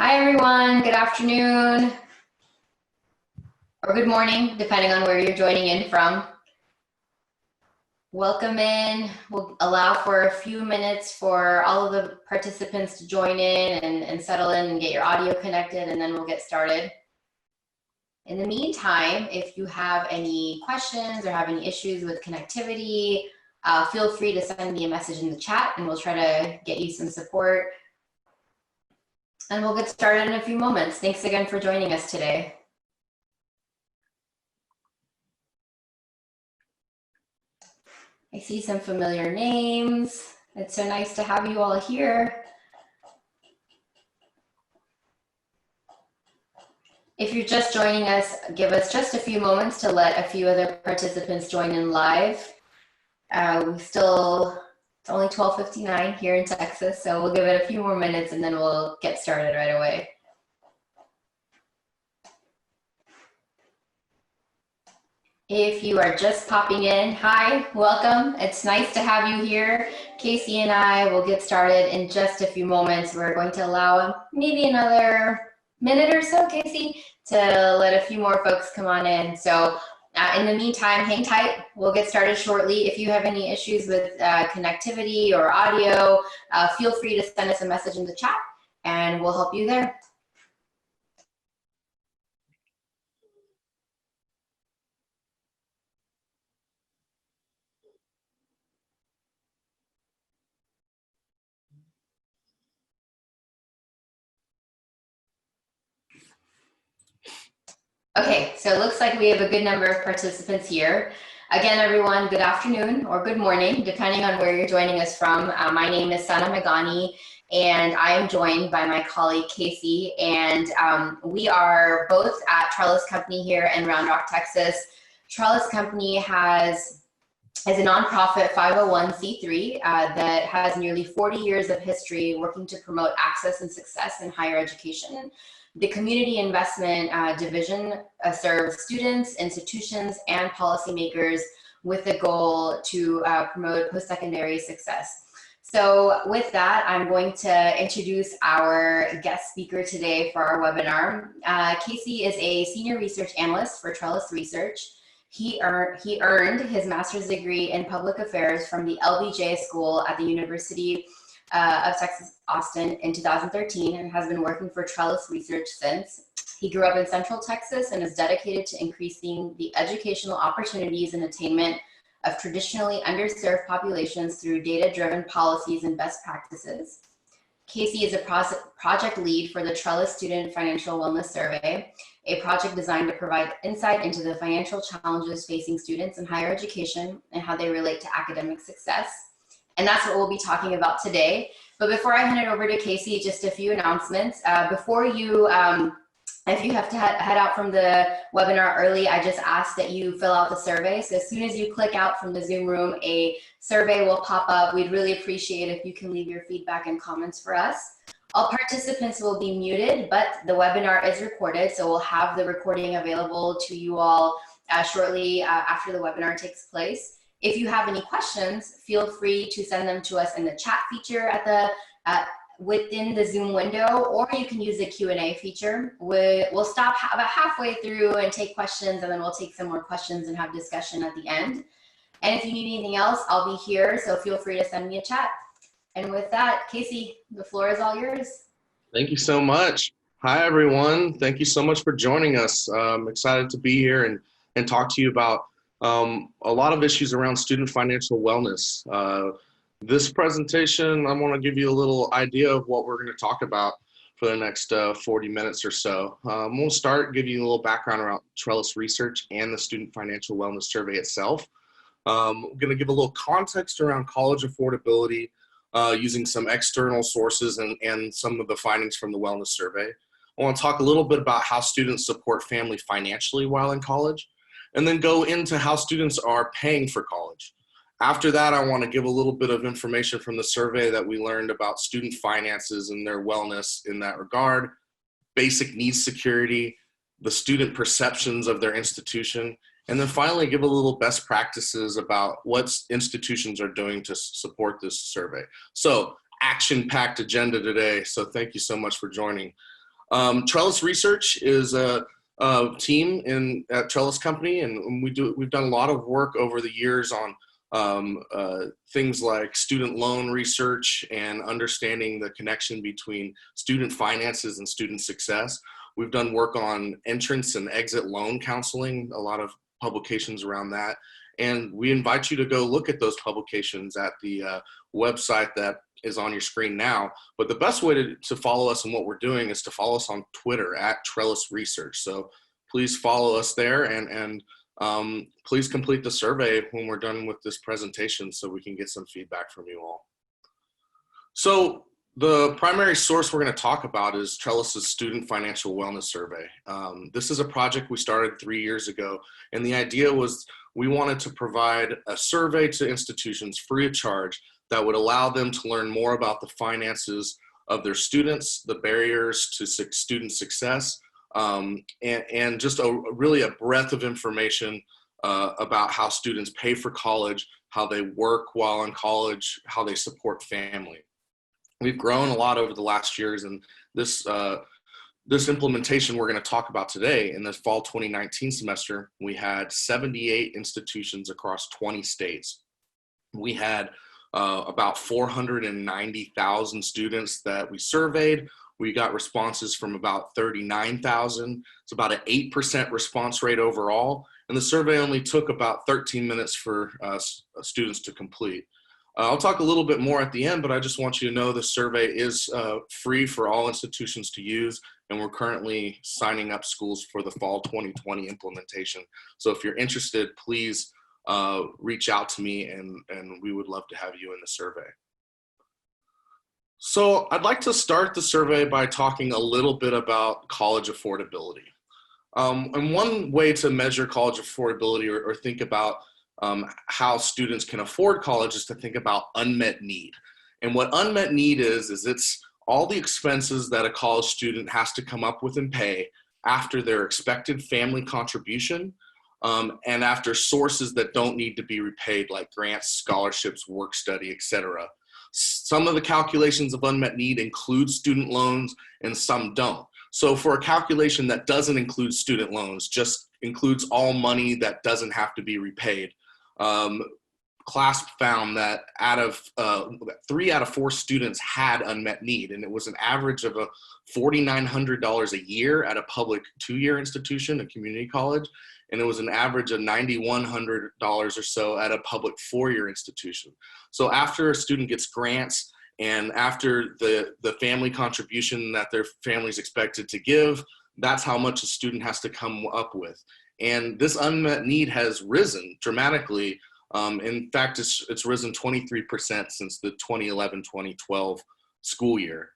Hi, everyone. Good afternoon or good morning, depending on where you're joining in from. Welcome in. We'll allow for a few minutes for all of the participants to join in and settle in and get your audio connected, and then we'll get started. In the meantime, if you have any questions or have any issues with connectivity, feel free to send me a message in the chat and we'll try to get you some support. And we'll get started in a few moments. Thanks again for joining us today. I see some familiar names. It's so nice to have you all here. If you're just joining us, give us just a few moments to let a few other participants join in live. It's only 12:59 here in Texas, so we'll give it a few more minutes and then we'll get started right away. If you are just popping in, hi, welcome. It's nice to have you here. Casey and I will get started in just a few moments. We're going to allow maybe another minute or so, Casey, to let a few more folks come on in. So in the meantime, hang tight. We'll get started shortly. If you have any issues with connectivity or audio, feel free to send us a message in the chat and we'll help you there. Okay, so it looks like we have a good number of participants here. Again, everyone, good afternoon or good morning, depending on where you're joining us from. My name is Sana Megani, and I am joined by my colleague, Casey, and we are both at Trellis Company here in Round Rock, Texas. Trellis Company is a nonprofit 501c3 that has nearly 40 years of history working to promote access and success in higher education. The Community Investment Division serves students, institutions, and policymakers with the goal to promote post-secondary success. So with that, I'm going to introduce our guest speaker today for our webinar. Casey is a senior research analyst for Trellis Research. He earned his master's degree in public affairs from the LBJ School at the University of Texas, Austin in 2013 and has been working for Trellis Research since. He grew up in Central Texas and is dedicated to increasing the educational opportunities and attainment of traditionally underserved populations through data-driven policies and best practices. Casey is a project lead for the Trellis Student Financial Wellness Survey, a project designed to provide insight into the financial challenges facing students in higher education and how they relate to academic success. And that's what we'll be talking about today. But before I hand it over to Casey, just a few announcements. Before you, if you have to head out from the webinar early, I just ask that you fill out the survey. So as soon as you click out from the Zoom room, a survey will pop up. We'd really appreciate if you can leave your feedback and comments for us. All participants will be muted, but the webinar is recorded. So we'll have the recording available to you all shortly after the webinar takes place. If you have any questions, feel free to send them to us in the chat feature at within the Zoom window, or you can use the Q&A feature. We'll stop about halfway through and take questions, and then we'll take some more questions and have discussion at the end. And if you need anything else, I'll be here, so feel free to send me a chat. And with that, Casey, the floor is all yours. Thank you so much. Hi, everyone. Thank you so much for joining us. I'm excited to be here and talk to you about a lot of issues around student financial wellness. This presentation, I want to give you a little idea of what we're going to talk about for the next 40 minutes or so. We'll start giving you a little background around Trellis Research and the Student Financial Wellness Survey itself. I'm going to give a little context around college affordability using some external sources and some of the findings from the Wellness Survey. I want to talk a little bit about how students support family financially while in college, and then go into how students are paying for college. After that, I want to give a little bit of information from the survey that we learned about student finances and their wellness in that regard, basic needs security, the student perceptions of their institution, and then finally give a little best practices about what institutions are doing to support this survey. So action-packed agenda today, so thank you so much for joining. Trellis Research is a team at Trellis Company, and we've done a lot of work over the years on things like student loan research and understanding the connection between student finances and student success. We've done work on entrance and exit loan counseling, a lot of publications around that. And we invite you to go look at those publications at the website that is on your screen now. But the best way to follow us and what we're doing is to follow us on Twitter at Trellis Research. So please follow us there, and please complete the survey when we're done with this presentation so we can get some feedback from you all. So the primary source we're going to talk about is Trellis's Student Financial Wellness Survey. This is a project we started 3 years ago, and the idea was we wanted to provide a survey to institutions free of charge that would allow them to learn more about the finances of their students, the barriers to student success, and just really a breadth of information about how students pay for college, how they work while in college, how they support family. We've grown a lot over the last years, and this implementation we're going to talk about today, in the fall 2019 semester, we had 78 institutions across 20 states. We had about 490,000 students that we surveyed. We got responses from about 39,000. It's about an 8% response rate overall, and the survey only took about 13 minutes for students to complete. I'll talk a little bit more at the end, but I just want you to know the survey is free for all institutions to use, and we're currently signing up schools for the fall 2020 implementation. So if you're interested, please reach out to me, and we would love to have you in the survey. So I'd like to start the survey by talking a little bit about college affordability. And one way to measure college affordability or think about how students can afford college is to think about unmet need. And what unmet need is it's all the expenses that a college student has to come up with and pay after their expected family contribution, and after sources that don't need to be repaid, like grants, scholarships, work study, etc. Some of the calculations of unmet need include student loans and some don't. So for a calculation that doesn't include student loans, just includes all money that doesn't have to be repaid, CLASP found that 3 out of 4 students had unmet need, and it was an average of $4,900 a year at a public 2-year institution, a community college, and it was an average of $9,100 or so at a public 4-year institution. So after a student gets grants and after the family contribution that their family is expected to give, that's how much a student has to come up with. And this unmet need has risen dramatically. In fact, it's risen 23% since the 2011-2012 school year.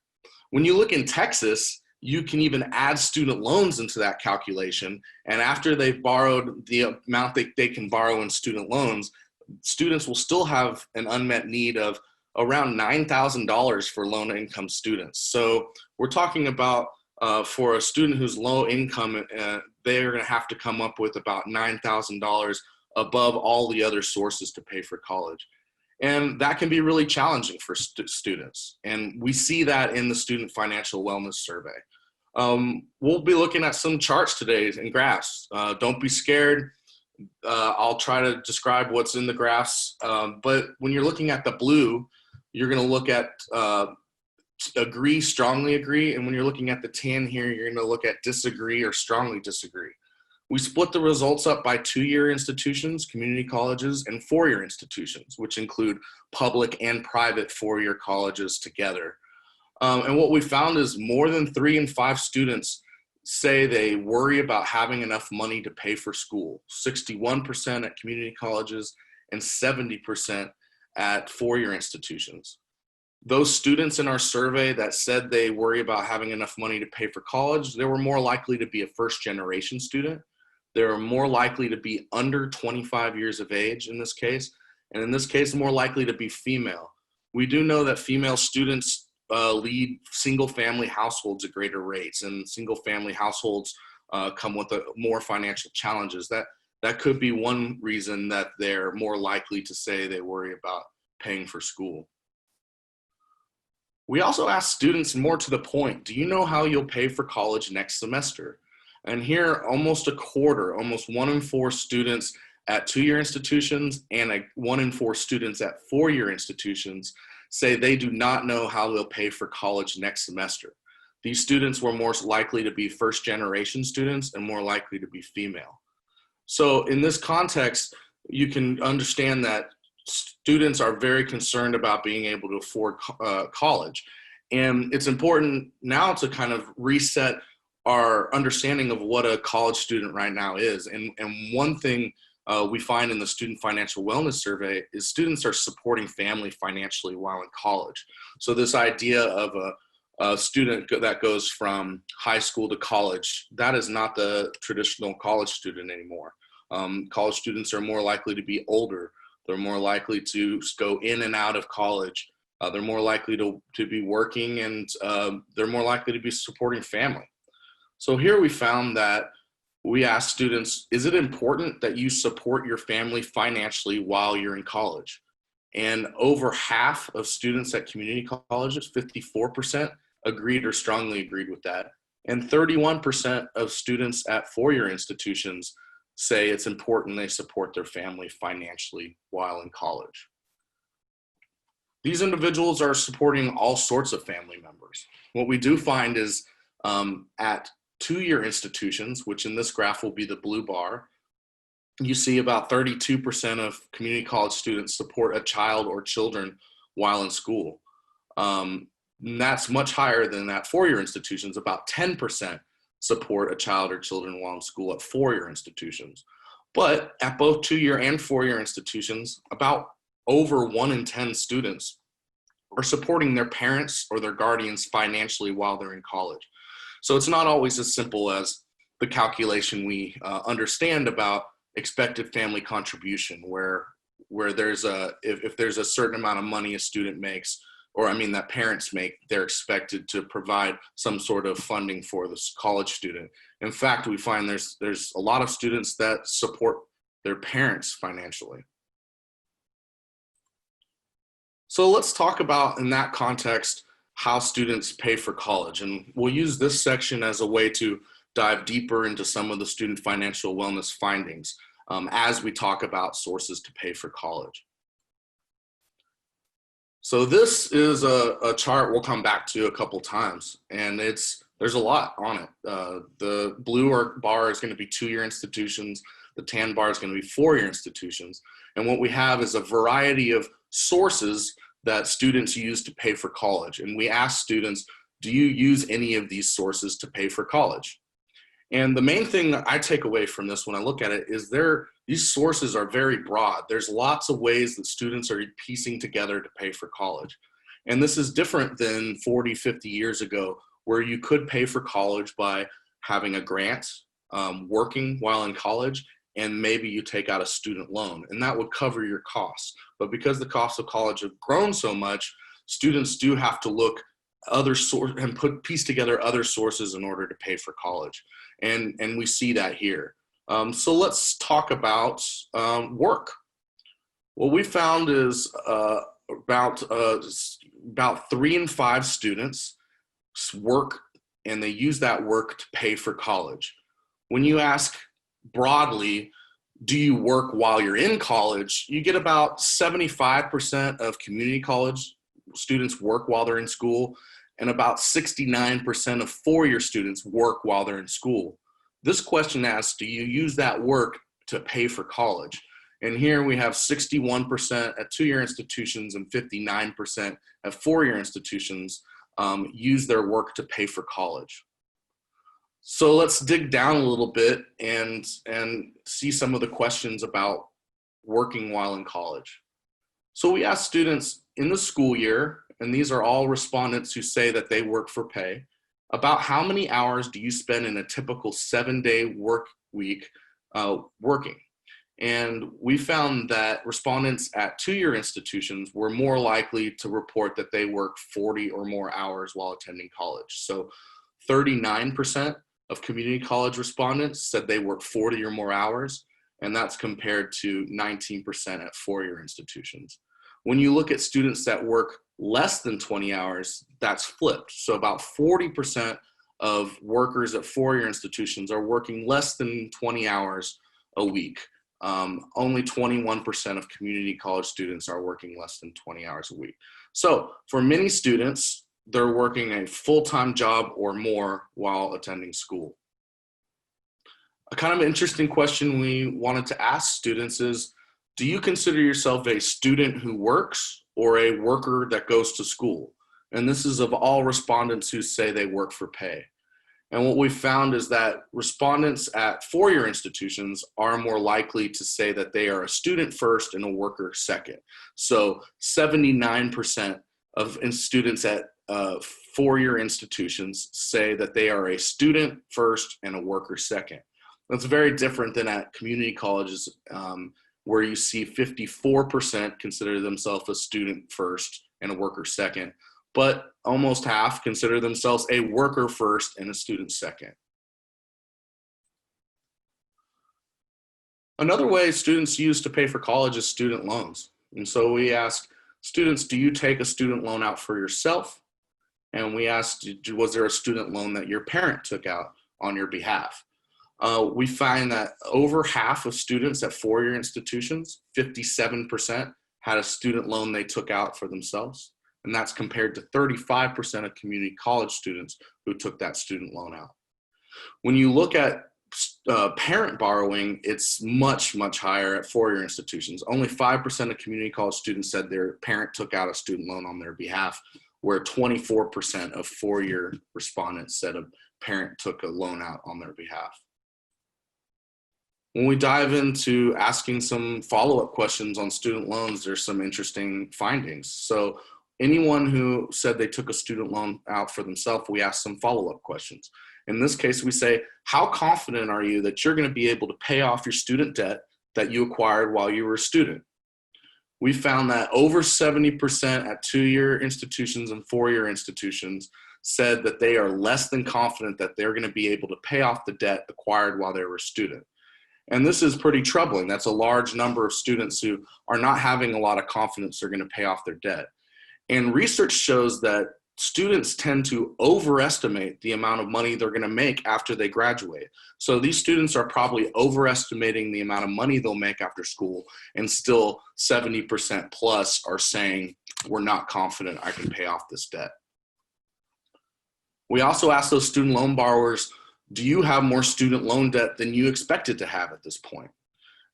When you look in Texas, you can even add student loans into that calculation. And after they've borrowed the amount that they can borrow in student loans, students will still have an unmet need of around $9,000 for low income students. So we're talking about for a student who's low income, they're going to have to come up with about $9,000 above all the other sources to pay for college. And that can be really challenging for students. And we see that in the Student Financial Wellness Survey. We'll be looking at some charts today and graphs. Don't be scared. I'll try to describe what's in the graphs. But when you're looking at the blue, you're going to look at agree, strongly agree. And when you're looking at the tan here, you're going to look at disagree or strongly disagree. We split the results up by 2-year institutions, community colleges, and 4-year institutions, which include public and private 4-year colleges together. And what we found is more than 3 in 5 students say they worry about having enough money to pay for school, 61% at community colleges and 70% at 4-year institutions. Those students in our survey that said they worry about having enough money to pay for college, they were more likely to be a first-generation student. They were more likely to be under 25 years of age in this case, and in this case, more likely to be female. We do know that female students lead single-family households at greater rates, and single-family households come with more financial challenges. That could be one reason that they're more likely to say they worry about paying for school. We also ask students more to the point, do you know how you'll pay for college next semester? And here, almost a quarter, almost 1 in 4 students at 2-year institutions and 1 in 4 students at 4-year institutions say they do not know how they'll pay for college next semester. These students were more likely to be first-generation students and more likely to be female. So in this context, you can understand that students are very concerned about being able to afford college. And it's important now to kind of reset our understanding of what a college student right now is. And one thing we find in the Student Financial Wellness Survey is students are supporting family financially while in college. So this idea of a student that goes from high school to college, that is not the traditional college student anymore. College students are more likely to be older. They're more likely to go in and out of college. They're more likely to be working, and they're more likely to be supporting family. So here we found that we asked students, is it important that you support your family financially while you're in college? And over half of students at community colleges, 54%, agreed or strongly agreed with that. And 31% of students at 4-year institutions say it's important they support their family financially while in college. These individuals are supporting all sorts of family members. What we do find is at 2-year institutions, which in this graph will be the blue bar, you see about 32% of community college students support a child or children while in school. And that's much higher than at 4-year institutions. About 10% support a child or children while in school at 4-year institutions. But at both 2-year and 4-year institutions, about over 1 in 10 students are supporting their parents or their guardians financially while they're in college. So it's not always as simple as the calculation we understand about expected family contribution, where there's if there's a certain amount of money a student makes, or that parents make, they're expected to provide some sort of funding for this college student. In fact, we find there's a lot of students that support their parents financially. So let's talk about, in that context, how students pay for college. And we'll use this section as a way to dive deeper into some of the student financial wellness findings as we talk about sources to pay for college. So this is a chart we'll come back to a couple times, and there's a lot on it. The blue bar is going to be 2-year institutions. The tan bar is going to be 4-year institutions. And what we have is a variety of sources that students use to pay for college. And we ask students, do you use any of these sources to pay for college? And the main thing that I take away from this when I look at it is these sources are very broad. There's lots of ways that students are piecing together to pay for college. And this is different than 40, 50 years ago, where you could pay for college by having a grant, working while in college, and maybe you take out a student loan, and that would cover your costs. But because the costs of college have grown so much, students do have to look other sources and piece together other sources in order to pay for college. And we see that here. So let's talk about work. What we found is about 3 in 5 students work, and they use that work to pay for college. When you ask broadly, do you work while you're in college, you get about 75% of community college students work while they're in school, and about 69% of 4-year students work while they're in school. This question asks, do you use that work to pay for college? And here we have 61% at 2-year institutions and 59% at 4-year institutions use their work to pay for college. So let's dig down a little bit and see some of the questions about working while in college. So we asked students in the school year, and these are all respondents who say that they work for pay, about how many hours do you spend in a typical 7-day work week working? And we found that respondents at 2-year institutions were more likely to report that they work 40 or more hours while attending college. So 39% of community college respondents said they work 40 or more hours, and that's compared to 19% at 4-year institutions. When you look at students that work less than 20 hours, that's flipped. So about 40% of workers at four-year institutions are working less than 20 hours a week. Only 21% of community college students are working less than 20 hours a week. So for many students, they're working a full-time job or more while attending school. A kind of interesting question we wanted to ask students is, do you consider yourself a student who works or a worker that goes to school? And this is of all respondents who say they work for pay. And what we found is that respondents at four-year institutions are more likely to say that they are a student first and a worker second. So 79% of students at four-year institutions say that they are a student first and a worker second. That's very different than at community colleges, where you see 54% consider themselves a student first and a worker second, but almost half consider themselves a worker first and a student second. Another way students use to pay for college is student loans. And so we asked students, do you take a student loan out for yourself? And we asked, was there a student loan that your parent took out on your behalf? We find that over half of students at four-year institutions, 57%, had a student loan they took out for themselves. And that's compared to 35% of community college students who took that student loan out. When you look at parent borrowing, it's much, much higher at four-year institutions. Only 5% of community college students said their parent took out a student loan on their behalf, where 24% of four-year respondents said a parent took a loan out on their behalf. When we dive into asking some follow-up questions on student loans, there's some interesting findings. So anyone who said they took a student loan out for themselves, we ask some follow-up questions. In this case, we say, how confident are you that you're going to be able to pay off your student debt that you acquired while you were a student? We found that over 70% at two-year institutions and four-year institutions said that they are less than confident that they're going to be able to pay off the debt acquired while they were a student. And this is pretty troubling. That's a large number of students who are not having a lot of confidence they're going to pay off their debt. And research shows that students tend to overestimate the amount of money they're going to make after they graduate. So these students are probably overestimating the amount of money they'll make after school, and still 70% plus are saying, we're not confident I can pay off this debt. We also asked those student loan borrowers, do you have more student loan debt than you expected to have at this point?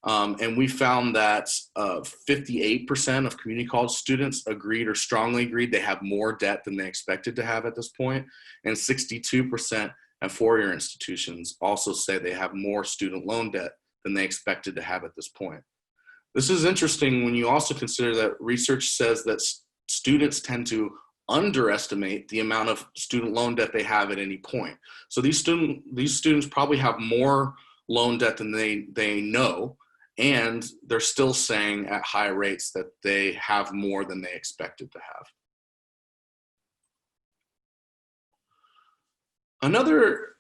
And we found that 58% of community college students agreed or strongly agreed they have more debt than they expected to have at this point. And 62% at four-year institutions also say they have more student loan debt than they expected to have at this point. This is interesting when you also consider that research says that students tend to underestimate the amount of student loan debt they have at any point. So these students probably have more loan debt than they know, and they're still saying at high rates that they have more than they expected to have.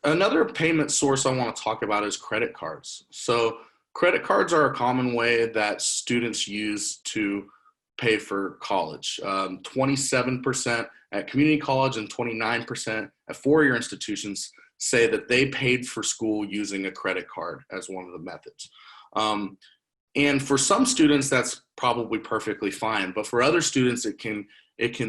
Another payment source I want to talk about is credit cards. So credit cards are a common way that students use to pay for college. 27% at community college and 29% at four-year institutions say that they paid for school using a credit card as one of the methods. And for some students, that's probably perfectly fine. But for other students, it can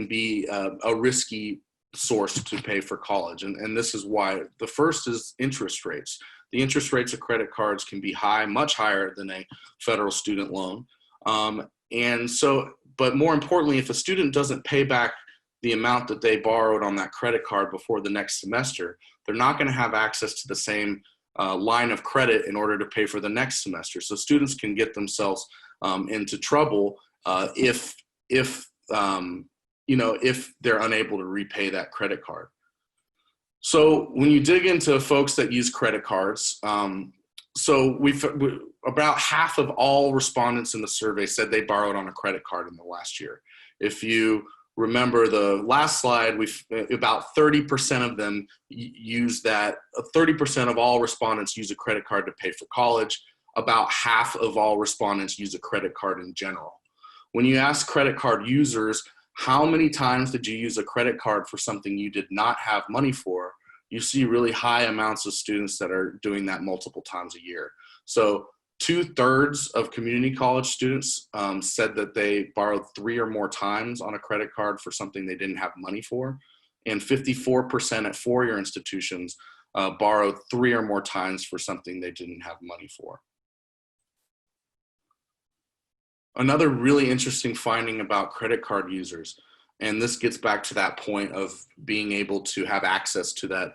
be a risky source to pay for college. And this is why. The first is interest rates. The interest rates of credit cards can be high, much higher than a federal student loan. But more importantly, if a student doesn't pay back the amount that they borrowed on that credit card before the next semester, they're not going to have access to the same line of credit in order to pay for the next semester. So students can get themselves into trouble if they're unable to repay that credit card. So when you dig into folks that use credit cards, about half of all respondents in the survey said they borrowed on a credit card in the last year. If you remember the last slide, about 30% of them use that. 30% of all respondents use a credit card to pay for college. About half of all respondents use a credit card in general. When you ask credit card users how many times did you use a credit card for something you did not have money for, you see really high amounts of students that are doing that multiple times a year. So 2/3 of community college students said that they borrowed 3 or more times on a credit card for something they didn't have money for. And 54% at four-year institutions borrowed 3 or more times for something they didn't have money for. Another really interesting finding about credit card users, and this gets back to that point of being able to have access to that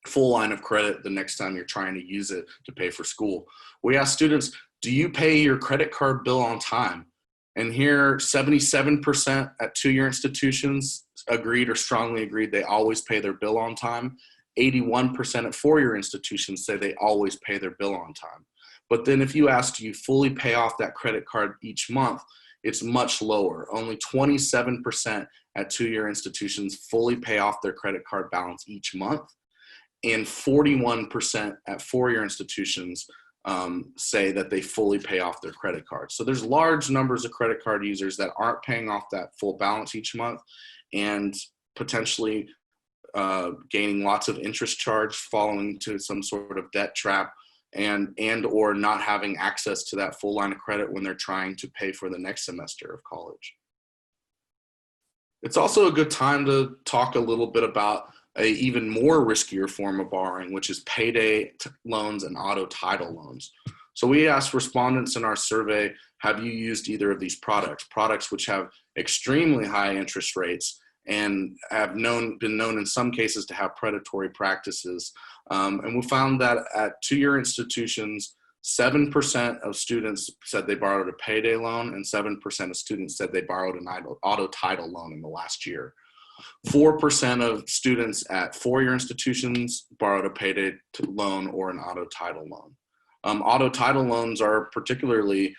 full line of credit the next time you're trying to use it to pay for school. We ask students, do you pay your credit card bill on time? And here, 77% at two-year institutions agreed or strongly agreed they always pay their bill on time. 81% at four-year institutions say they always pay their bill on time. But then if you ask, do you fully pay off that credit card each month, it's much lower. Only 27% at two-year institutions fully pay off their credit card balance each month. And 41% at four-year institutions say that they fully pay off their credit card. So there's large numbers of credit card users that aren't paying off that full balance each month and potentially gaining lots of interest charge, falling into some sort of debt trap, and or not having access to that full line of credit when they're trying to pay for the next semester of college. It's also a good time to talk a little bit about a even more riskier form of borrowing, which is payday loans and auto title loans. So we asked respondents in our survey, have you used either of these products which have extremely high interest rates and have been known in some cases to have predatory practices. And we found that at two-year institutions, 7% of students said they borrowed a payday loan, and 7% of students said they borrowed an auto title loan in the last year. 4% of students at four-year institutions borrowed a payday loan or an auto title loan. Auto title loans are particularly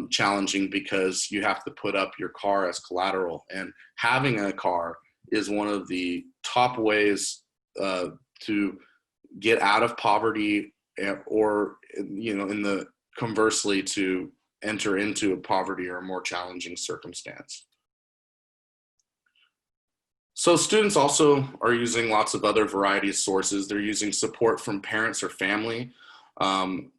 challenging because you have to put up your car as collateral, and having a car is one of the top ways to get out of poverty, or conversely to enter into a poverty or a more challenging circumstance. So students also are using lots of other variety of sources. They're using support from parents or family.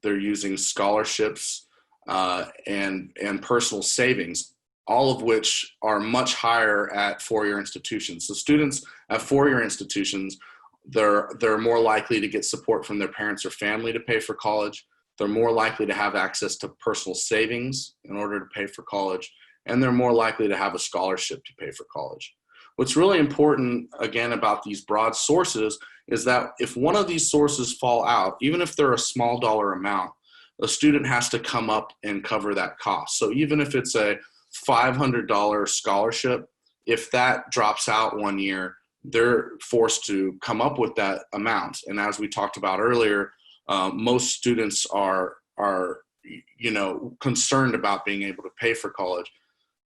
They're using scholarships and personal savings, all of which are much higher at four-year institutions. So students at four-year institutions, they're more likely to get support from their parents or family to pay for college. They're more likely to have access to personal savings in order to pay for college, and they're more likely to have a scholarship to pay for college. What's really important, again, about these broad sources is that if one of these sources fall out, even if they're a small dollar amount, a student has to come up and cover that cost. So even if it's a $500 scholarship, if that drops out one year, they're forced to come up with that amount. And as we talked about earlier, most students are concerned about being able to pay for college.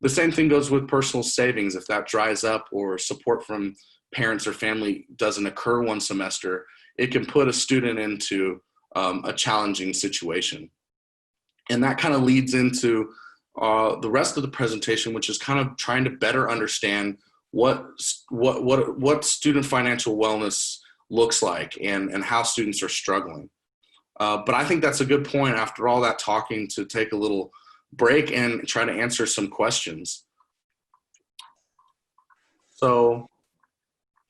The same thing goes with personal savings. If that dries up or support from parents or family doesn't occur one semester, it can put a student into a challenging situation. And that kind of leads into the rest of the presentation, which is kind of trying to better understand what student financial wellness looks like and how students are struggling. But I think that's a good point after all that talking to take a little break and try to answer some questions. So,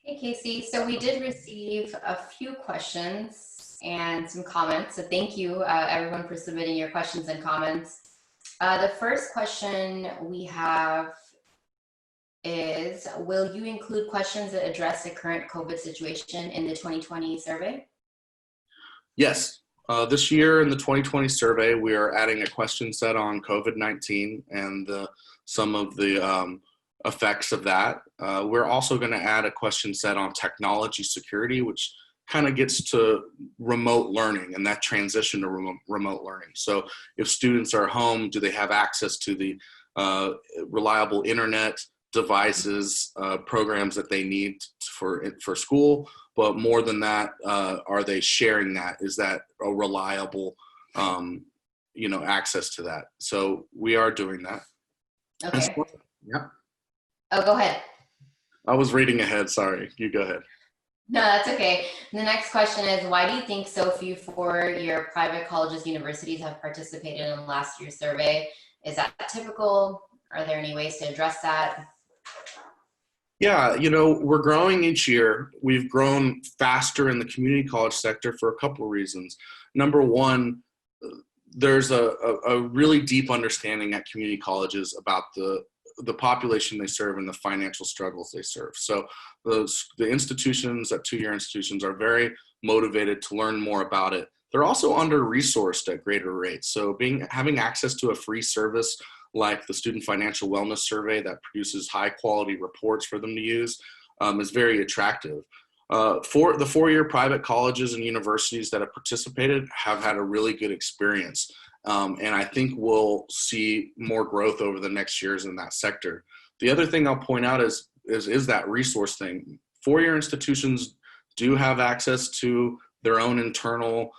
hey Casey, so we did receive a few questions and some comments. So thank you everyone for submitting your questions and comments. The first question we have is, will you include questions that address the current COVID situation in the 2020 survey? Yes. This year in the 2020 survey, we are adding a question set on COVID-19 and some of the effects of that. We're also going to add a question set on technology security, which kind of gets to remote learning and that transition to remote learning. So if students are home, do they have access to the reliable internet devices, programs that they need for school? But more than that, are they sharing that? Is that a reliable, access to that? So we are doing that. Okay. Yeah. Oh, go ahead. I was reading ahead. Sorry. You go ahead. No, that's okay. The next question is, why do you think so few four-year private colleges, universities have participated in last year's survey? Is that typical? Are there any ways to address that? Yeah, we're growing each year. We've grown faster in the community college sector for a couple of reasons. Number one, there's a really deep understanding at community colleges about the population they serve and the financial struggles they serve. So the institutions at two-year institutions are very motivated to learn more about it. They're also under-resourced at greater rates. So having access to a free service like the Student Financial Wellness Survey that produces high-quality reports for them to use is very attractive. For the four-year private colleges and universities that have participated have had a really good experience. And I think we'll see more growth over the next years in that sector. The other thing I'll point out is that resource thing. Four-year institutions do have access to their own internal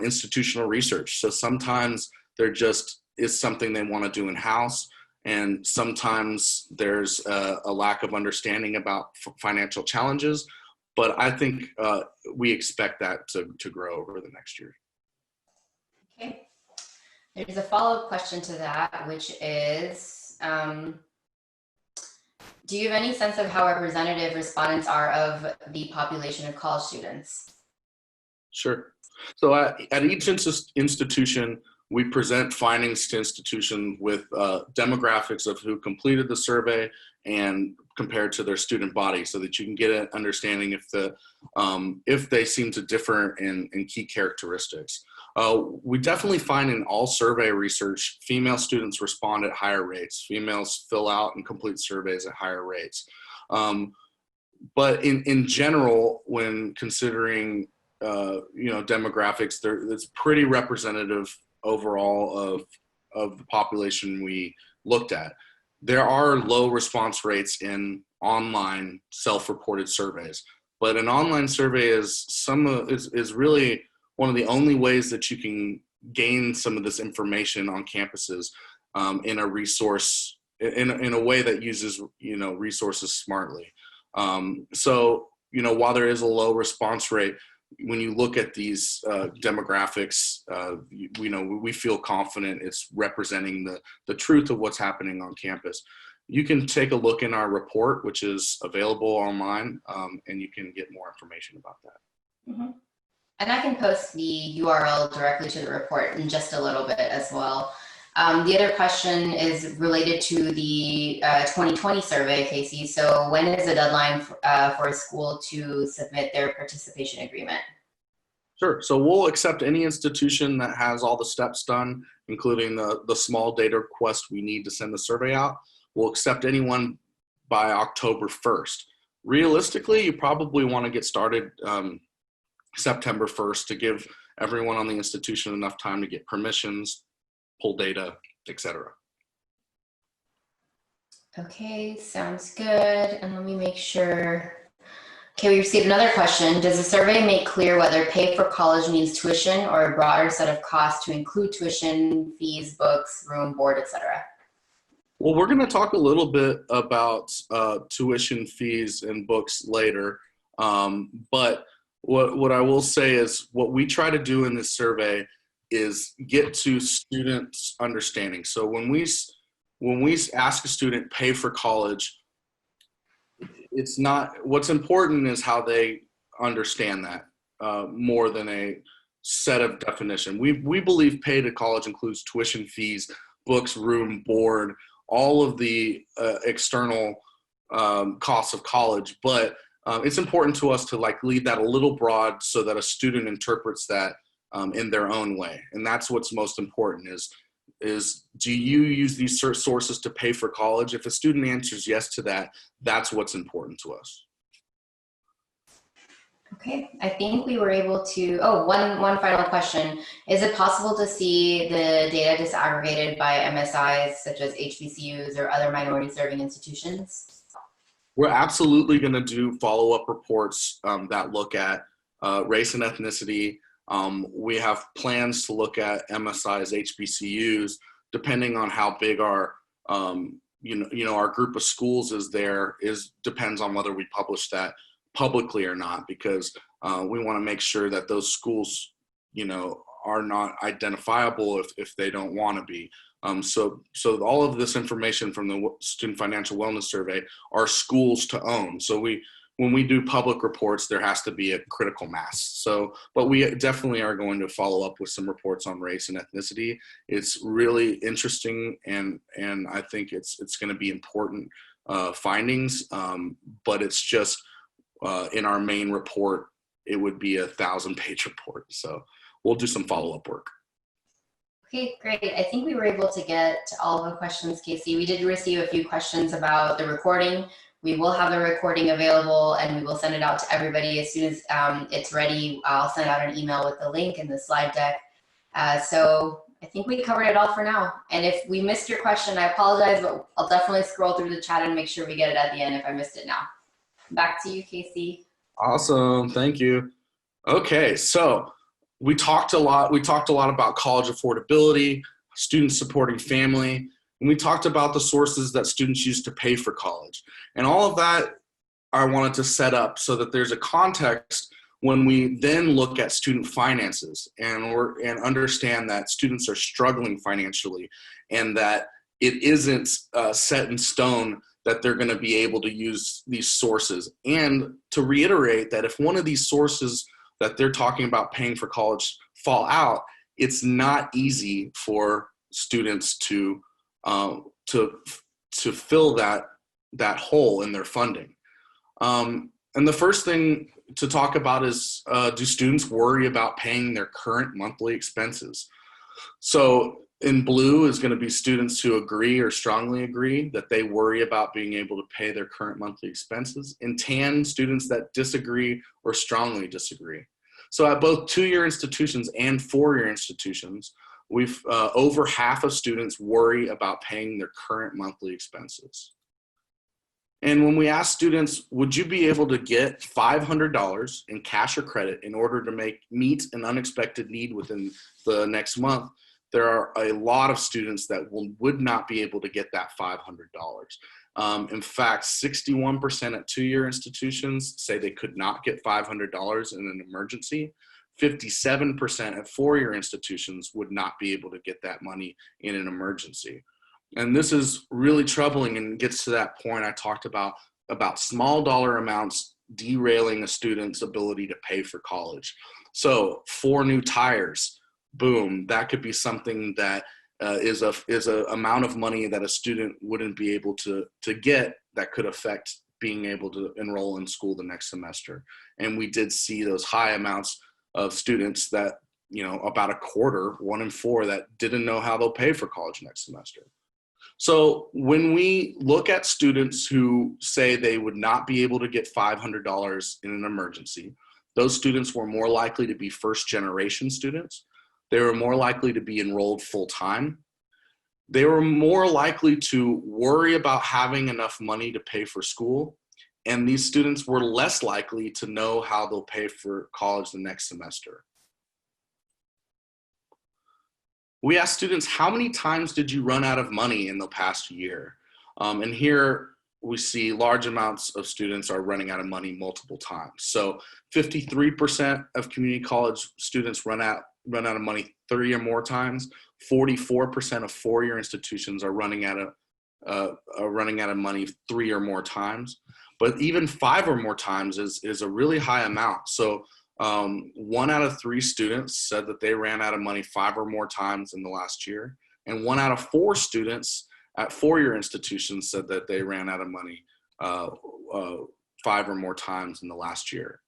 institutional research. So sometimes there just is something they want to do in-house, and sometimes there's a lack of understanding about financial challenges. But I think we expect that to grow over the next year. Okay. There's a follow-up question to that, which is, do you have any sense of how representative respondents are of the population of college students? Sure. So at each institution, we present findings to institution with demographics of who completed the survey and compared to their student body, so that you can get an understanding if they seem to differ in key characteristics. We definitely find in all survey research, female students respond at higher rates. Females fill out and complete surveys at higher rates. But in general, when considering demographics, it's pretty representative overall of the population we looked at. There are low response rates in online self-reported surveys, but an online survey is really one of the only ways that you can gain some of this information on campuses in a resource in a way that uses resources smartly. So while there is a low response rate, when you look at these demographics, we feel confident it's representing the truth of what's happening on campus. You can take a look in our report, which is available online, and you can get more information about that. Mm-hmm. And I can post the URL directly to the report in just a little bit as well. The other question is related to the 2020 survey, Casey. So when is the deadline for a school to submit their participation agreement? Sure. So we'll accept any institution that has all the steps done, including the small data request we need to send the survey out. We'll accept anyone by October 1st. Realistically, you probably want to get started September 1st to give everyone on the institution enough time to get permissions, pull data, etc. Okay, sounds good. And let me make sure. Okay, we received another question. Does the survey make clear whether pay for college means tuition or a broader set of costs to include tuition, fees, books, room, board, etc.? Well, we're going to talk a little bit about tuition, fees, and books later. But what I will say is what we try to do in this survey is get to students' understanding. So when we ask a student pay for college, it's not, what's important is how they understand that more than a set of definition. We believe pay to college includes tuition, fees, books, room, board, all of the external costs of college, but it's important to us to leave that a little broad so that a student interprets that in their own way. And that's what's most important is do you use these sources to pay for college? If a student answers yes to that, that's what's important to us. Okay, I think we were able to, one final question. Is it possible to see the data disaggregated by MSIs such as HBCUs or other minority serving institutions? We're absolutely going to do follow-up reports that look at race and ethnicity. We have plans to look at MSIs, HBCUs, depending on how big our our group of schools depends on whether we publish that publicly or not, because we want to make sure that those schools, are not identifiable if they don't want to be. So all of this information from the Student Financial Wellness Survey are schools to own. So when we do public reports, there has to be a critical mass. But we definitely are going to follow up with some reports on race and ethnicity. It's really interesting, and I think it's going to be important findings, but it's just in our main report, it would be a 1,000-page report. So we'll do some follow-up work. Okay, great. I think we were able to get all of the questions, Casey. We did receive a few questions about the recording. We will have the recording available, and we will send it out to everybody as soon as it's ready. I'll send out an email with the link and the slide deck. So I think we covered it all for now. And if we missed your question, I apologize, but I'll definitely scroll through the chat and make sure we get it at the end if I missed it now. Back to you, Casey. Awesome, thank you. Okay, so we talked a lot about college affordability, student supporting family, and we talked about the sources that students use to pay for college. And all of that I wanted to set up so that there's a context when we then look at student finances and understand that students are struggling financially, and that it isn't set in stone that they're going to be able to use these sources. And to reiterate that if one of these sources that they're talking about paying for college fall out, it's not easy for students to fill that hole in their funding. And the first thing to talk about is, do students worry about paying their current monthly expenses? So in blue is going to be students who agree or strongly agree that they worry about being able to pay their current monthly expenses. In tan, students that disagree or strongly disagree. So at both two-year institutions and four-year institutions, we've over half of students worry about paying their current monthly expenses. And when we ask students, would you be able to get $500 in cash or credit in order to meet an unexpected need within the next month, there are a lot of students that would not be able to get that $500. In fact, 61% at two-year institutions say they could not get $500 in an emergency. 57% at four-year institutions would not be able to get that money in an emergency. And this is really troubling, and gets to that point I talked about small dollar amounts derailing a student's ability to pay for college. So 4 new tires, boom, that could be something that is a amount of money that a student wouldn't be able to get, that could affect being able to enroll in school the next semester. And we did see those high amounts of students that, about a quarter, 1 in 4, that didn't know how they'll pay for college next semester. So when we look at students who say they would not be able to get $500 in an emergency, those students were more likely to be first-generation students. They were more likely to be enrolled full-time. They were more likely to worry about having enough money to pay for school. And these students were less likely to know how they'll pay for college the next semester. We asked students, how many times did you run out of money in the past year? And here we see large amounts of students are running out of money multiple times. So 53% of community college students run out of money 3 or more times. 44% of four-year institutions are running out of money 3 or more times. But even 5 or more times is a really high amount. So 1 out of 3 students said that they ran out of money 5 or more times in the last year. And 1 out of 4 students at four-year institutions said that they ran out of money 5 or more times in the last year.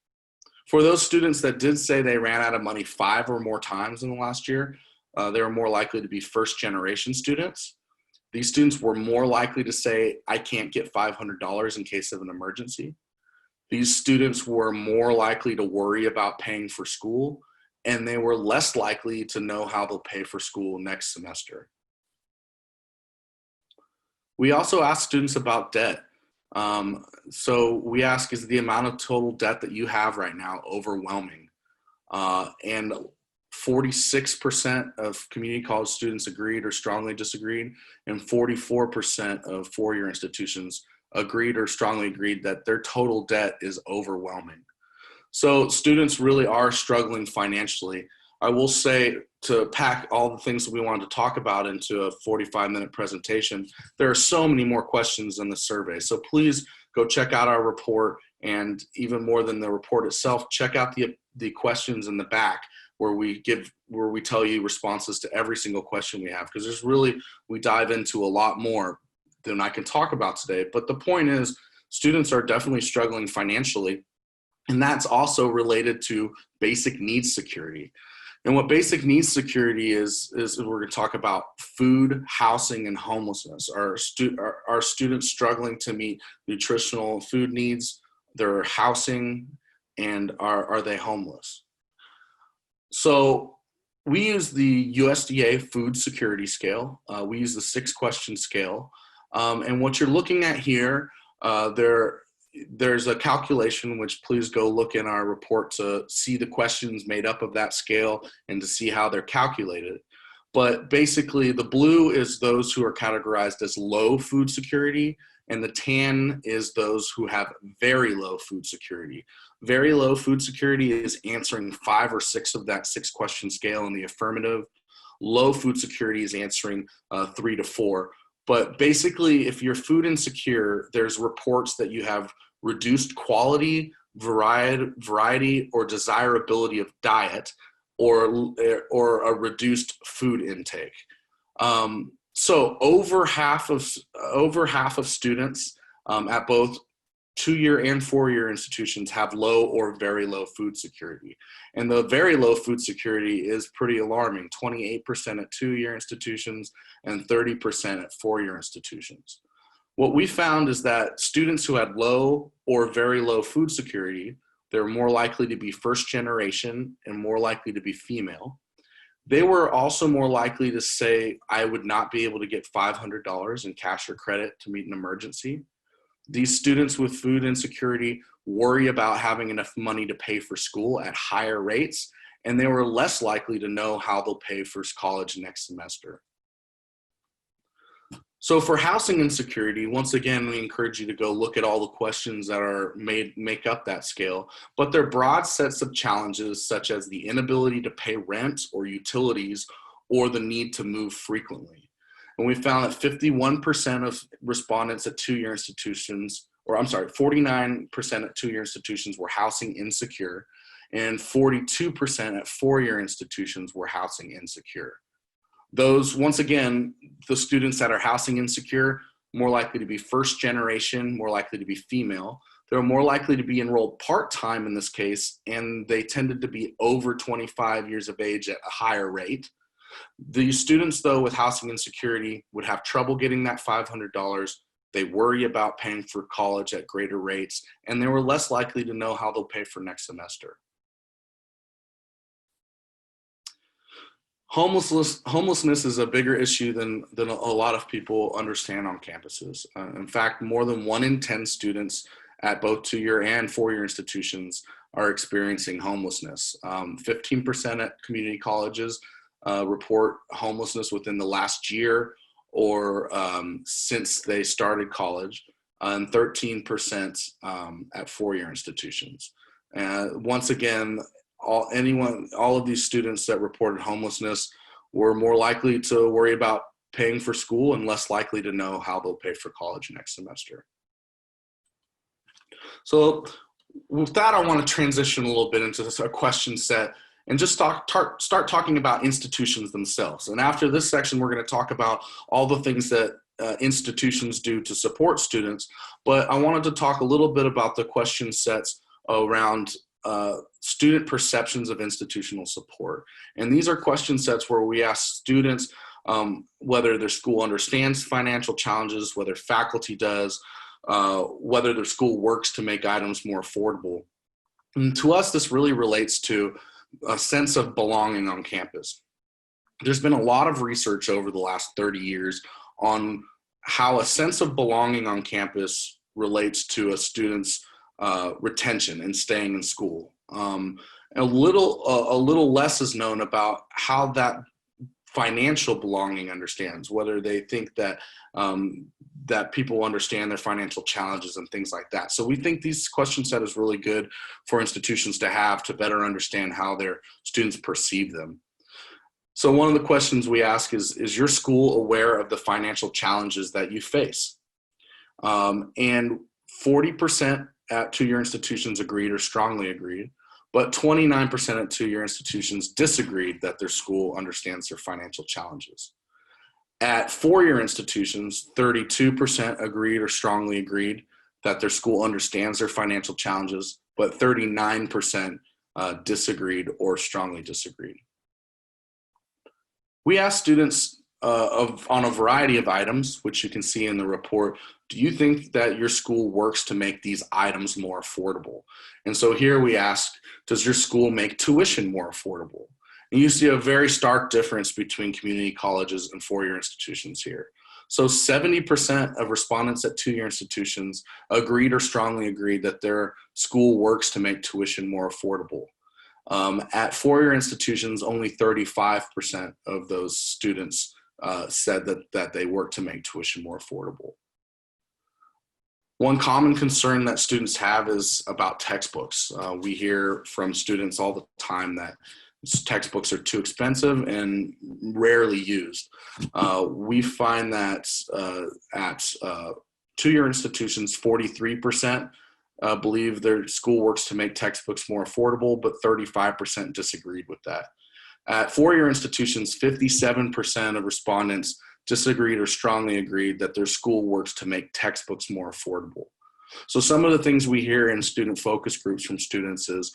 For those students that did say they ran out of money 5 or more times in the last year, they were more likely to be first-generation students. These students were more likely to say, I can't get $500 in case of an emergency. These students were more likely to worry about paying for school, and they were less likely to know how they'll pay for school next semester. We also asked students about debt. So we ask, is the amount of total debt that you have right now overwhelming? And 46% of community college students agreed or strongly disagreed, and 44% of four-year institutions agreed or strongly agreed that their total debt is overwhelming. So students really are struggling financially. I will say, to pack all the things that we wanted to talk about into a 45-minute presentation, there are so many more questions in the survey. So please go check out our report, and even more than the report itself, check out the questions in the back where we tell you responses to every single question we have, because we dive into a lot more than I can talk about today. But the point is, students are definitely struggling financially, and that's also related to basic needs security. And what basic needs security is we're going to talk about food, housing, and homelessness. Are students struggling to meet nutritional food needs, their housing, and are they homeless? So we use the USDA food security scale. We use the 6-question scale. And what you're looking at here, there's a calculation, which please go look in our report to see the questions made up of that scale and to see how they're calculated. But basically, the blue is those who are categorized as low food security, and the tan is those who have very low food security. Very low food security is answering 5 or 6 of that 6-question scale in the affirmative. Low food security is answering 3 to 4. But basically, if you're food insecure, there's reports that you have reduced quality, variety, or desirability of diet, or a reduced food intake. So over half of students at both 2-year and 4-year institutions have low or very low food security. And the very low food security is pretty alarming: 28% at 2-year institutions and 30% at 4-year institutions. What we found is that students who had low or very low food security, they're more likely to be first generation and more likely to be female. They were also more likely to say, I would not be able to get $500 in cash or credit to meet an emergency. These students with food insecurity worry about having enough money to pay for school at higher rates, and they were less likely to know how they'll pay for college next semester. So for housing insecurity, once again, we encourage you to go look at all the questions that make up that scale, but they're broad sets of challenges such as the inability to pay rent or utilities, or the need to move frequently. And we found that 51% of respondents at 2-year institutions, 49% at 2-year institutions were housing insecure, and 42% at 4-year institutions were housing insecure. Those, once again, the students that are housing insecure, more likely to be first generation, more likely to be female. They're more likely to be enrolled part-time in this case, and they tended to be over 25 years of age at a higher rate. The students, though, with housing insecurity would have trouble getting that $500. They worry about paying for college at greater rates, and they were less likely to know how they'll pay for next semester. Homelessness is a bigger issue than a lot of people understand on campuses. In fact, more than 1 in 10 students at both 2-year and 4-year institutions are experiencing homelessness. 15% at community colleges report homelessness within the last year or since they started college, and 13% at 4-year institutions. Once again, all of these students that reported homelessness were more likely to worry about paying for school and less likely to know how they'll pay for college next semester. So with that, I want to transition a little bit into a question set and just start talking about institutions themselves. And after this section, we're going to talk about all the things that institutions do to support students. But I wanted to talk a little bit about the question sets around student perceptions of institutional support. And these are question sets where we ask students whether their school understands financial challenges, whether faculty does, whether their school works to make items more affordable. And to us, this really relates to a sense of belonging on campus. There's been a lot of research over the last 30 years on how a sense of belonging on campus relates to a student's retention and staying in school. A little less is known about how that financial belonging understands, whether they think that that people understand their financial challenges and things like that. So we think these question set is really good for institutions to have to better understand how their students perceive them. So one of the questions we ask is your school aware of the financial challenges that you face? And 40% at two-year institutions agreed or strongly agreed, but 29% at two-year institutions disagreed that their school understands their financial challenges. At four-year institutions, 32% agreed or strongly agreed that their school understands their financial challenges, but 39% disagreed or strongly disagreed. We asked students on a variety of items, which you can see in the report, do you think that your school works to make these items more affordable? And so here we ask, does your school make tuition more affordable? And you see a very stark difference between community colleges and four-year institutions here. So 70% of respondents at two-year institutions agreed or strongly agreed that their school works to make tuition more affordable. At four-year institutions, only 35% of those students said that they work to make tuition more affordable. One common concern that students have is about textbooks. We hear from students all the time that textbooks are too expensive and rarely used. We find that at two-year institutions, 43% believe their school works to make textbooks more affordable, but 35% disagreed with that. At four-year institutions, 57% of respondents disagreed or strongly agreed that their school works to make textbooks more affordable. So some of the things we hear in student focus groups from students is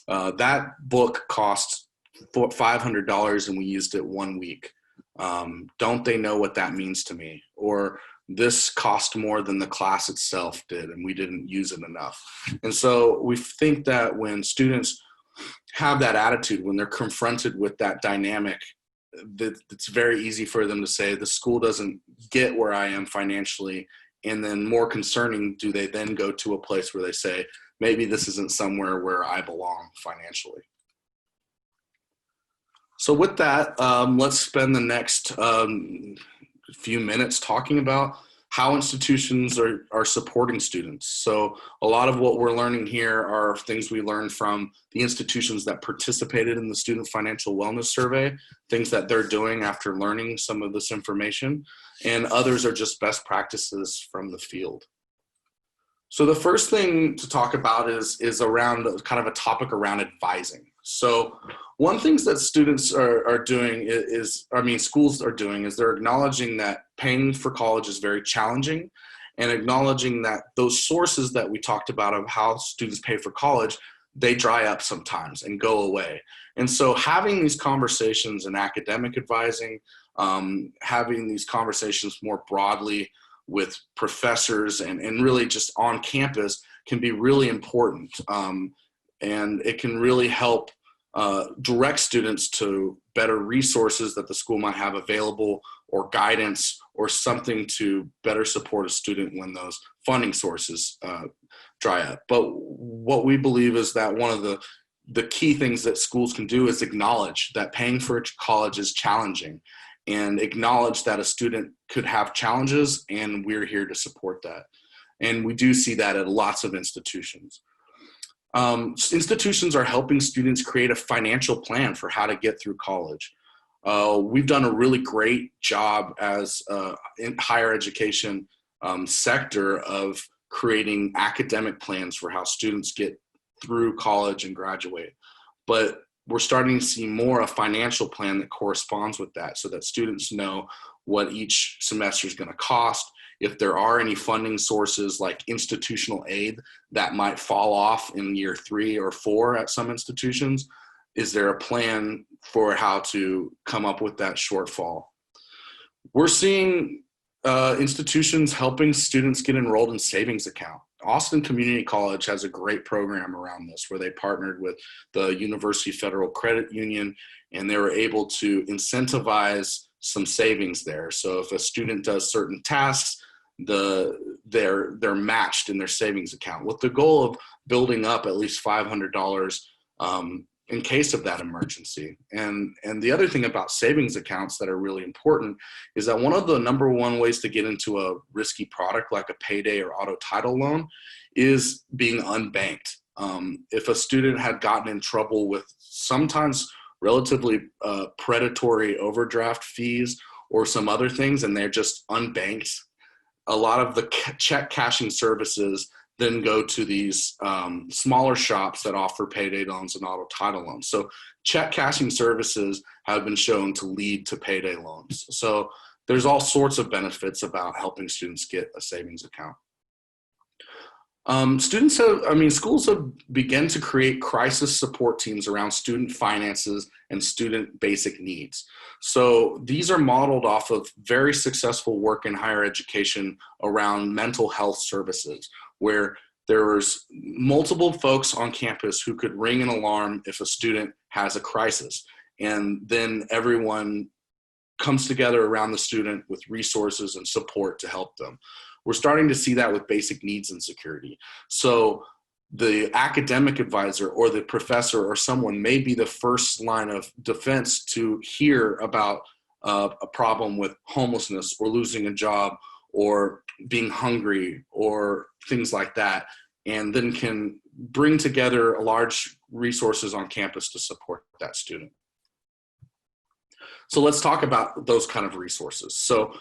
that book costs $500 and we used it 1 week. Don't they know what that means to me? Or this cost more than the class itself did and we didn't use it enough. And so we think that when students have that attitude, when they're confronted with that dynamic, that it's very easy for them to say the school doesn't get where I am financially. And then more concerning, do they then go to a place where they say, maybe this isn't somewhere where I belong financially? So with that, let's spend the next few minutes talking about how institutions are supporting students. So a lot of what we're learning here are things we learned from the institutions that participated in the Student Financial Wellness Survey, things that they're doing after learning some of this information, and others are just best practices from the field. So the first thing to talk about is around kind of a topic around advising. So one thing that students are doing schools are doing is they're acknowledging that paying for college is very challenging and acknowledging that those sources that we talked about of how students pay for college, they dry up sometimes and go away. And so having these conversations in academic advising, having these conversations more broadly with professors and really just on campus can be really important. And it can really help direct students to better resources that the school might have available or guidance or something to better support a student when those funding sources dry up. But what we believe is that one of the key things that schools can do is acknowledge that paying for college is challenging and acknowledge that a student could have challenges and we're here to support that. And we do see that at lots of institutions. Institutions are helping students create a financial plan for how to get through college. We've done a really great job as in higher education sector of creating academic plans for how students get through college and graduate. But we're starting to see more a financial plan that corresponds with that so that students know what each semester is going to cost. If there are any funding sources like institutional aid that might fall off in year 3 or 4 at some institutions, is there a plan for how to come up with that shortfall? We're seeing institutions helping students get enrolled in savings account. Austin Community College has a great program around this where they partnered with the University Federal Credit Union and they were able to incentivize some savings there. So if a student does certain tasks, they're matched in their savings account with the goal of building up at least $500 in case of that emergency. And the other thing about savings accounts that are really important is that one of the number one ways to get into a risky product like a payday or auto title loan is being unbanked. If a student had gotten in trouble with sometimes relatively predatory overdraft fees or some other things, and they're just unbanked, a lot of the check cashing services then go to these smaller shops that offer payday loans and auto title loans. So check cashing services have been shown to lead to payday loans. So there's all sorts of benefits about helping students get a savings account. Schools have begun to create crisis support teams around student finances and student basic needs. So these are modeled off of very successful work in higher education around mental health services, where there was multiple folks on campus who could ring an alarm if a student has a crisis. And then everyone comes together around the student with resources and support to help them. We're starting to see that with basic needs and security. So the academic advisor or the professor or someone may be the first line of defense to hear about a problem with homelessness or losing a job or being hungry or things like that, and then can bring together a large resources on campus to support that student. So let's talk about those kind of resources. So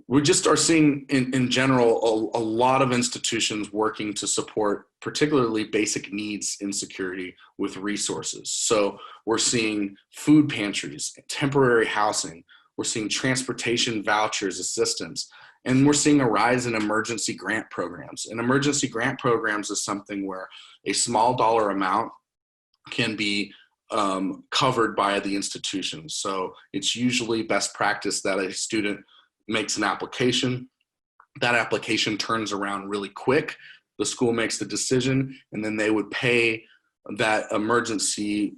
we just are seeing in general a lot of institutions working to support particularly basic needs in security with resources. So we're seeing food pantries, temporary housing, we're seeing transportation vouchers, assistance, and we're seeing a rise in emergency grant programs. And emergency grant programs is something where a small dollar amount can be covered by the institution. So it's usually best practice that a student makes an application. That application turns around really quick. The school makes the decision, and then they would pay that emergency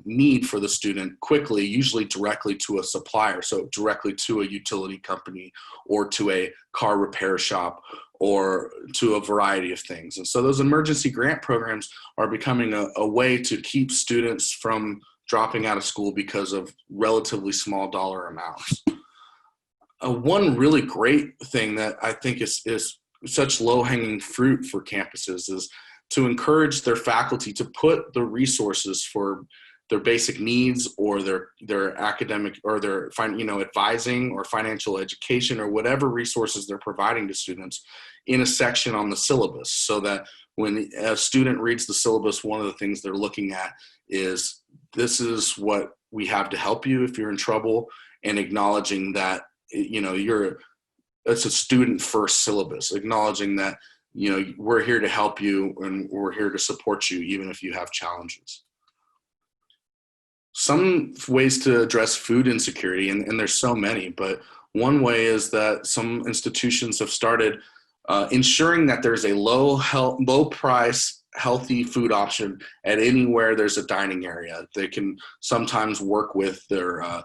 need for the student quickly, usually directly to a supplier, so directly to a utility company or to a car repair shop or to a variety of things. And so those emergency grant programs are becoming a way to keep students from dropping out of school because of relatively small dollar amounts. One really great thing that I think is such low-hanging fruit for campuses is to encourage their faculty to put the resources for their basic needs or their academic or their advising or financial education or whatever resources they're providing to students in a section on the syllabus, so that when a student reads the syllabus, one of the things they're looking at is, this is what we have to help you if you're in trouble, and acknowledging that it's a student first syllabus, acknowledging that we're here to help you and we're here to support you even if you have challenges. Some ways to address food insecurity, and there's so many, but one way is that some institutions have started ensuring that there's a low price, healthy food option at anywhere there's a dining area. They can sometimes work with the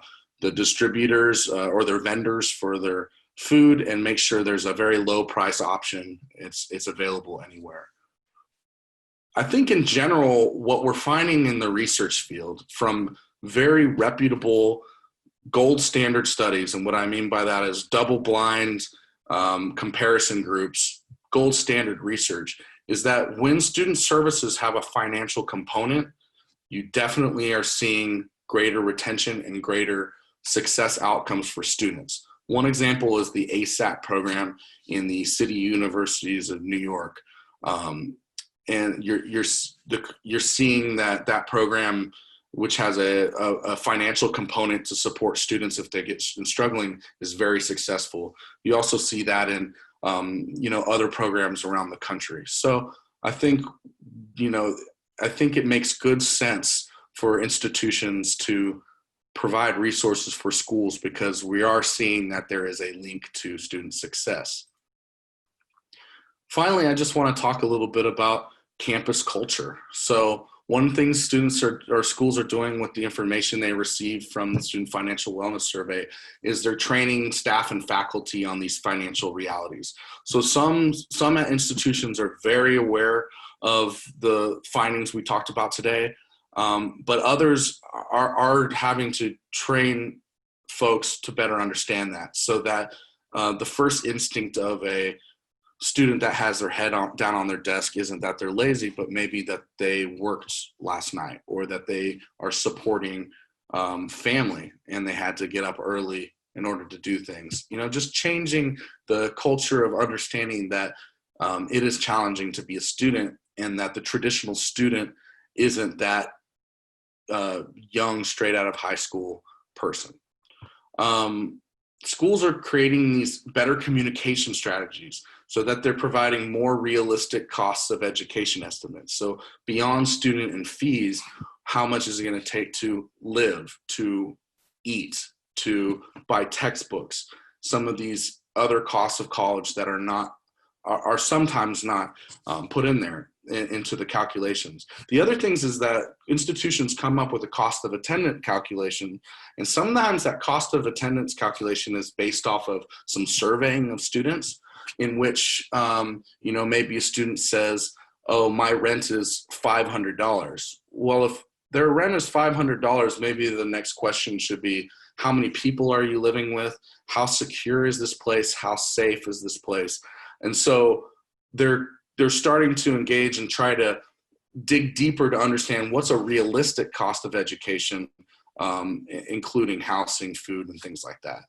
distributors or their vendors for their food and make sure there's a very low price option. It's available anywhere. I think in general, what we're finding in the research field from very reputable gold standard studies, and what I mean by that is double-blind comparison groups, gold standard research, is that when student services have a financial component, you definitely are seeing greater retention and greater success outcomes for students. One example is the ASAP program in the City Universities of New York. And you're seeing that program, which has a financial component to support students if they get struggling, is very successful. You also see that in other programs around the country. So I think it makes good sense for institutions to provide resources for schools, because we are seeing that there is a link to student success. Finally, I just want to talk a little bit about campus culture. So one thing students or schools are doing with the information they receive from the Student Financial Wellness Survey is they're training staff and faculty on these financial realities. So some institutions are very aware of the findings we talked about today. But others are having to train folks to better understand that, so that the first instinct of a student that has their head down on their desk isn't that they're lazy, but maybe that they worked last night, or that they are supporting family and they had to get up early in order to do things. Just changing the culture of understanding that it is challenging to be a student, and that the traditional student isn't that young, straight out of high school person. Schools are creating these better communication strategies so that they're providing more realistic costs of education estimates. So beyond student and fees, how much is it going to take to live, to eat, to buy textbooks, some of these other costs of college that are sometimes not put in there into the calculations. The other things is that institutions come up with a cost of attendance calculation, and sometimes that cost of attendance calculation is based off of some surveying of students, in which maybe a student says, oh, my rent is $500. Well, if their rent is $500, maybe the next question should be, how many people are you living with? How secure is this place? How safe is this place? And so they're starting to engage and try to dig deeper to understand what's a realistic cost of education, including housing, food, and things like that.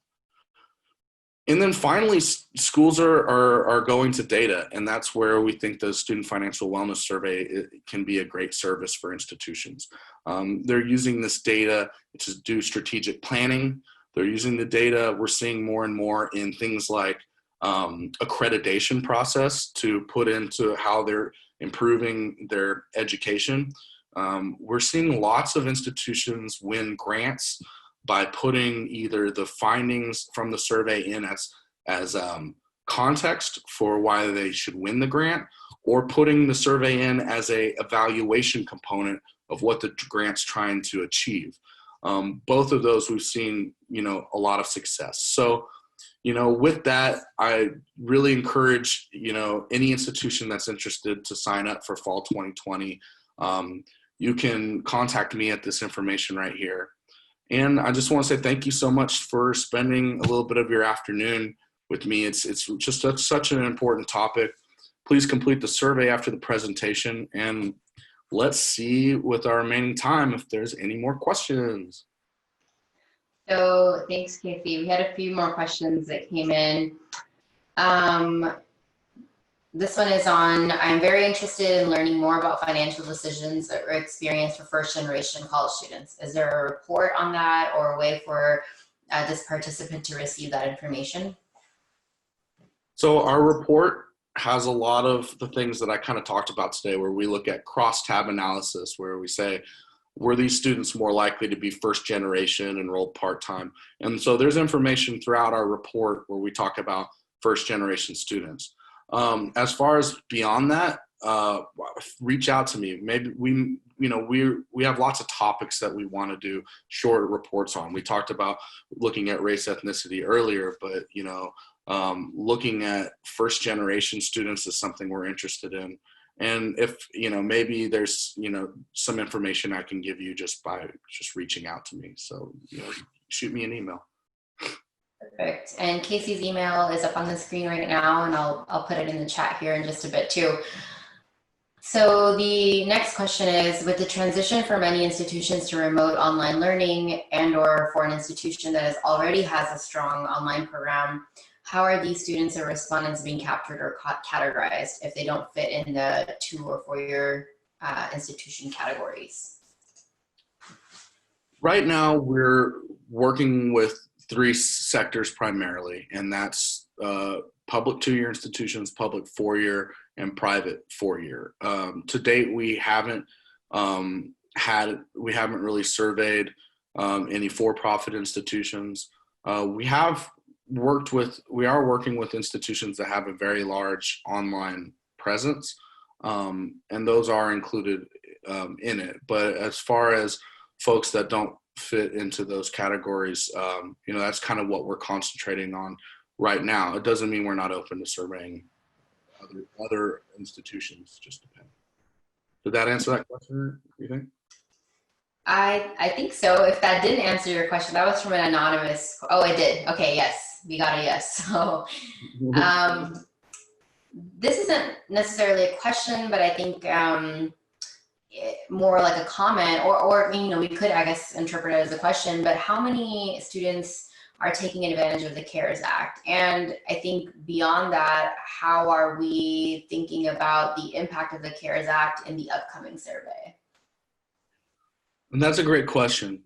And then finally, schools are going to data, and that's where we think the Student Financial Wellness Survey can be a great service for institutions. They're using this data to do strategic planning. They're using the data, we're seeing more and more in things like accreditation process to put into how they're improving their education. We're seeing lots of institutions win grants by putting either the findings from the survey in as context for why they should win the grant, or putting the survey in as a evaluation component of what the grant's trying to achieve. Both of those we've seen, a lot of success. So, with that, I really encourage, any institution that's interested to sign up for fall 2020. You can contact me at this information right here. And I just want to say thank you so much for spending a little bit of your afternoon with me. It's just such an important topic. Please complete the survey after the presentation, and let's see with our remaining time if there's any more questions. So thanks, Casey. We had a few more questions that came in. This one is on, I'm very interested in learning more about financial decisions or experience for first generation college students. Is there a report on that, or a way for this participant to receive that information? So our report has a lot of the things that I kind of talked about today, where we look at cross-tab analysis, where we say, were these students more likely to be first generation, enrolled part-time? And so there's information throughout our report where we talk about first generation students. As far as beyond that, reach out to me. Maybe we have lots of topics that we want to do short reports on. We talked about looking at race, ethnicity earlier, but looking at first generation students is something we're interested in. And if, maybe there's, some information I can give you just by reaching out to me. So, shoot me an email. Perfect. And Casey's email is up on the screen right now, and I'll put it in the chat here in just a bit too. So the next question is, with the transition for many institutions to remote online learning, and or for an institution that already has a strong online program, how are these students or respondents being captured or categorized if they don't fit in the 2 or 4 year institution categories? Right now, we're working with 3 sectors primarily, and that's public 2-year institutions, public 4-year, and private 4-year. To date, we haven't really surveyed any for-profit institutions. We are working with institutions that have a very large online presence, and those are included in it. But as far as folks that don't fit into those categories, that's kind of what we're concentrating on right now. It doesn't mean we're not open to surveying other institutions, just depends. Did that answer that question, you think? I think so. If that didn't answer your question, that was from an anonymous. Oh, it did. Okay, yes, we got a yes. So um, this isn't necessarily a question, but I think more like a comment, or we could, I guess, interpret it as a question. But how many students are taking advantage of the CARES Act? And I think beyond that, how are we thinking about the impact of the CARES Act in the upcoming survey? And that's a great question.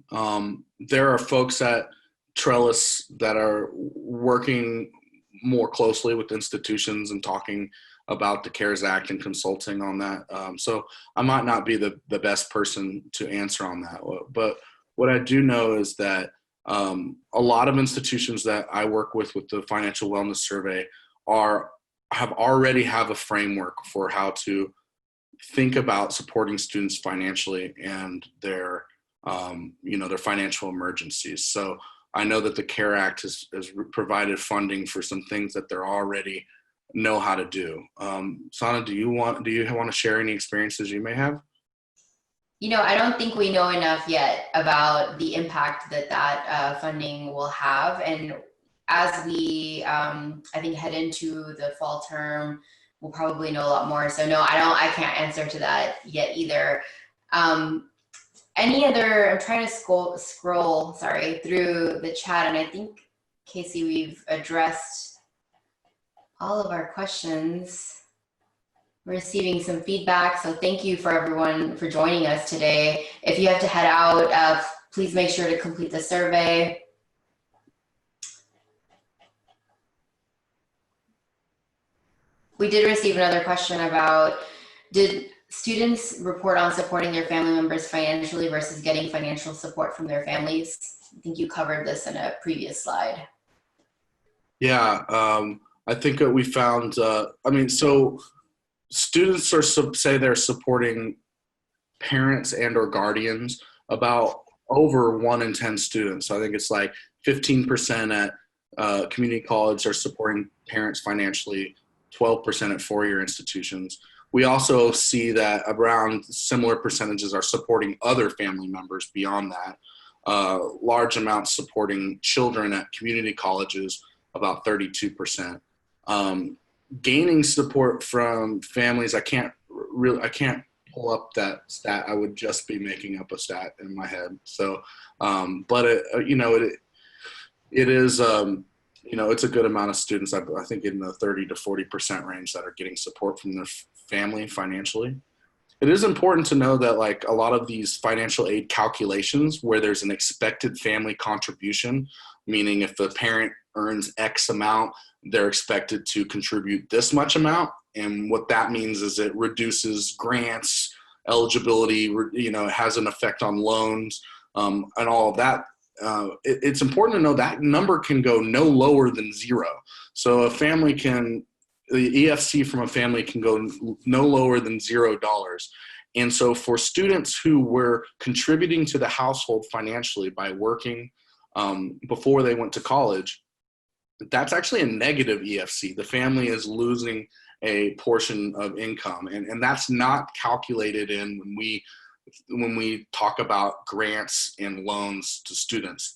There are folks at Trellis that are working more closely with institutions and talking about the CARES Act and consulting on that. So I might not be the best person to answer on that. But what I do know is that a lot of institutions that I work with the financial wellness survey already have a framework for how to think about supporting students financially and their their financial emergencies. So I know that the CARE Act has provided funding for some things that they're already know how to do. Sana, do you want to share any experiences you may have? I don't think we know enough yet about the impact that funding will have. And as we, I think, head into the fall term, we'll probably know a lot more. So no, I can't answer to that yet either. I'm trying to scroll, through the chat, and I think, Casey, we've addressed all of our questions. We're receiving some feedback, so thank you for everyone for joining us today. If you have to head out, please make sure to complete the survey. We did receive another question about, did students report on supporting their family members financially versus getting financial support from their families? I think you covered this in a previous slide. Yeah, I think that we found, so students say they're supporting parents and or guardians, about over 1 in 10 students. So I think it's like 15% at community college are supporting parents financially, 12% at four-year institutions. We also see that around similar percentages are supporting other family members beyond that. Large amounts supporting children at community colleges, about 32%. Gaining support from families, I can't pull up that stat. I would just be making up a stat in my head. So, but it is, it's a good amount of students. I think in the 30 to 40% range that are getting support from their family financially. It is important to know that like a lot of these financial aid calculations where there's an expected family contribution, meaning if the parent earns X amount, they're expected to contribute this much amount. And what that means is it reduces grants, eligibility, it has an effect on loans, and all of that. It's important to know that number can go no lower than zero. So the EFC from a family can go no lower than $0. And so for students who were contributing to the household financially by working before they went to college, that's actually a negative EFC. The family is losing a portion of income, and that's not calculated in when we talk about grants and loans to students.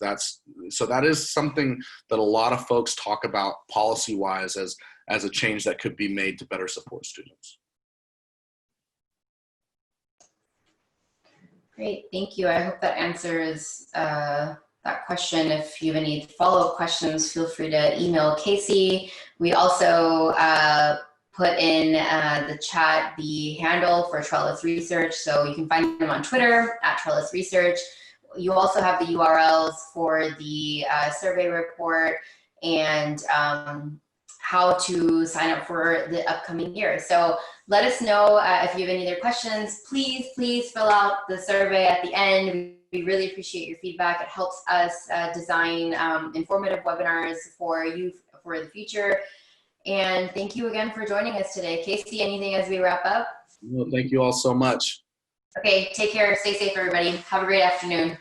So that is something that a lot of folks talk about policy-wise as a change that could be made to better support students. Great, thank you. I hope that answers that question. If you have any follow-up questions, feel free to email Casey. We also put in the chat the handle for Trellis Research, so you can find them on Twitter at Trellis Research. You also have the URLs for the survey report and how to sign up for the upcoming year. So let us know if you have any other questions. Please fill out the survey at the end. We really appreciate your feedback. It helps us design informative webinars for you for the future. And thank you again for joining us today. Casey, anything as we wrap up? Well, thank you all so much. Okay, take care. Stay safe, everybody. Have a great afternoon.